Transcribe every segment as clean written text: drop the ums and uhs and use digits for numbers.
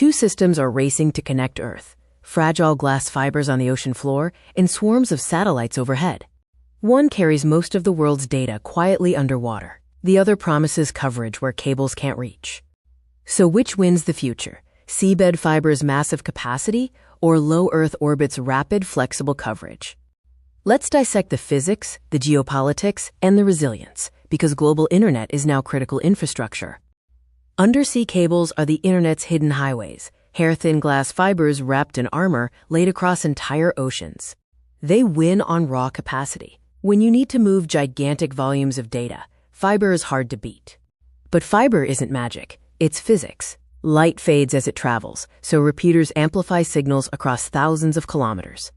Two systems are racing to connect Earth: fragile glass fibers on the ocean floor and swarms of satellites overhead. One carries most of the world's data quietly underwater. The other promises coverage where cables can't reach. So which wins the future? Seabed fiber's massive capacity or low Earth orbit's rapid, flexible coverage? Let's dissect the physics, the geopolitics, and the resilience, because global internet is now critical infrastructure. Undersea cables are the internet's hidden highways, hair-thin glass fibers wrapped in armor laid across entire oceans. They win on raw capacity. When you need to move gigantic volumes of data, fiber is hard to beat. But fiber isn't magic, it's physics. Light fades as it travels, so repeaters amplify signals across thousands of kilometers.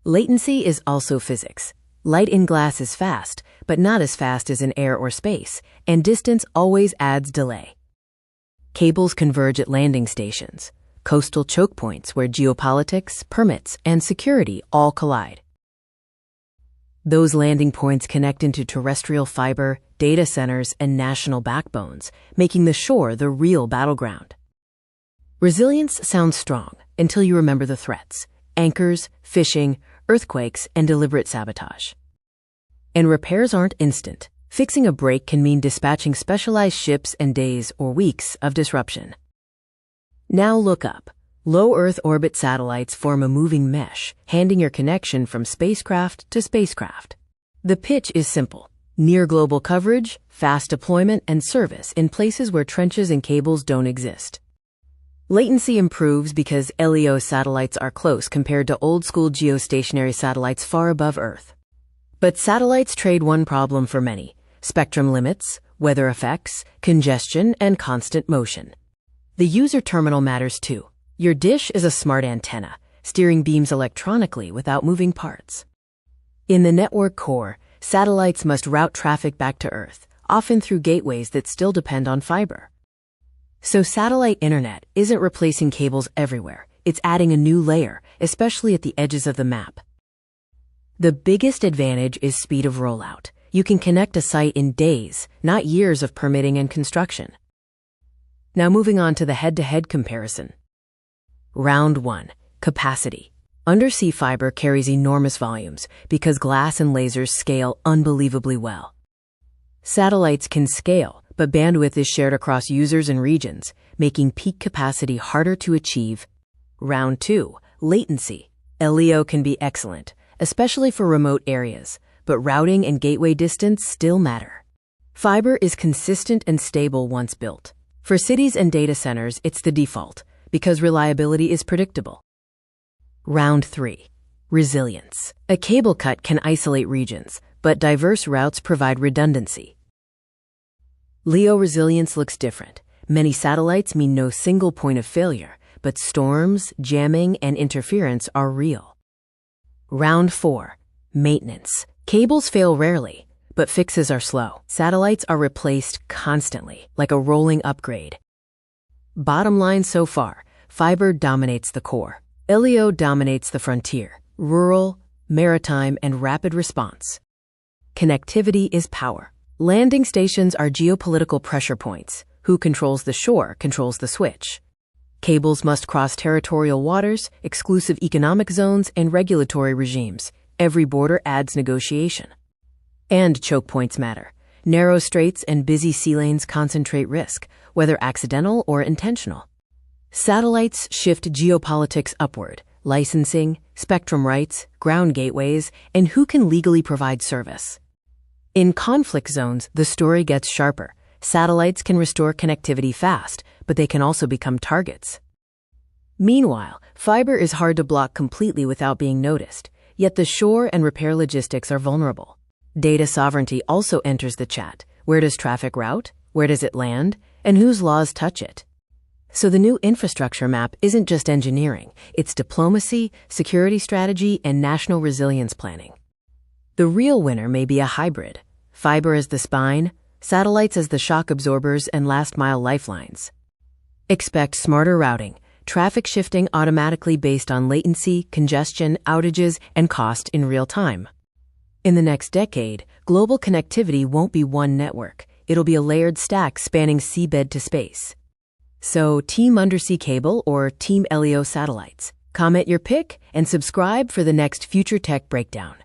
Latency is also physics. Light in glass is fast, but not as fast as in air or space, and distance always adds delay. Cables converge at landing stations, coastal choke points where geopolitics, permits, and security all collide. Those landing points connect into terrestrial fiber, data centers, and national backbones, making the shore the real battleground. Resilience sounds strong until you remember the threats: anchors, fishing, earthquakes, and deliberate sabotage. And repairs aren't instant. Fixing a break can mean dispatching specialized ships and days or weeks of disruption. Now look up. Low Earth orbit satellites form a moving mesh, handing your connection from spacecraft to spacecraft. The pitch is simple: near global coverage, fast deployment, and service in places where trenches and cables don't exist. Latency improves because LEO satellites are close compared to old-school geostationary satellites far above Earth. But satellites trade one problem for many: spectrum limits, weather effects, congestion, and constant motion. The user terminal matters too. Your dish is a smart antenna, steering beams electronically without moving parts. In the network core, satellites must route traffic back to Earth, often through gateways that still depend on fiber. So satellite internet isn't replacing cables everywhere. It's adding a new layer, especially at the edges of the map. The biggest advantage is speed of rollout. You can connect a site in days, not years of permitting and construction. Now moving on to the head-to-head comparison. Round 1. Capacity. Undersea fiber carries enormous volumes because glass and lasers scale unbelievably well. Satellites can scale, but bandwidth is shared across users and regions, making peak capacity harder to achieve. Round 2. Latency. LEO can be excellent, especially for remote areas, but routing and gateway distance still matter. Fiber is consistent and stable once built. For cities and data centers, it's the default, because reliability is predictable. Round 3. Resilience. A cable cut can isolate regions, but diverse routes provide redundancy. LEO resilience looks different. Many satellites mean no single point of failure, but storms, jamming, and interference are real. Round 4. Maintenance. Cables fail rarely, but fixes are slow. Satellites are replaced constantly, like a rolling upgrade. Bottom line so far: fiber dominates the core. LEO dominates the frontier: rural, maritime, and rapid response. Connectivity is power. Landing stations are geopolitical pressure points. Who controls the shore controls the switch. Cables must cross territorial waters, exclusive economic zones, and regulatory regimes. Every border adds negotiation. And choke points matter. Narrow straits and busy sea lanes concentrate risk, whether accidental or intentional. Satellites shift geopolitics upward: licensing, spectrum rights, ground gateways, and who can legally provide service. In conflict zones, the story gets sharper. Satellites can restore connectivity fast, but they can also become targets. Meanwhile, fiber is hard to block completely without being noticed, yet the shore and repair logistics are vulnerable. Data sovereignty also enters the chat. Where does traffic route? Where does it land? And whose laws touch it? So the new infrastructure map isn't just engineering, it's diplomacy, security strategy, and national resilience planning. The real winner may be a hybrid: fiber as the spine, satellites as the shock absorbers and last-mile lifelines. Expect smarter routing, traffic shifting automatically based on latency, congestion, outages, and cost in real time. In the next decade, global connectivity won't be one network. It'll be a layered stack spanning seabed to space. So, Team Undersea Cable or Team LEO Satellites? Comment your pick and subscribe for the next Future Tech Breakdown.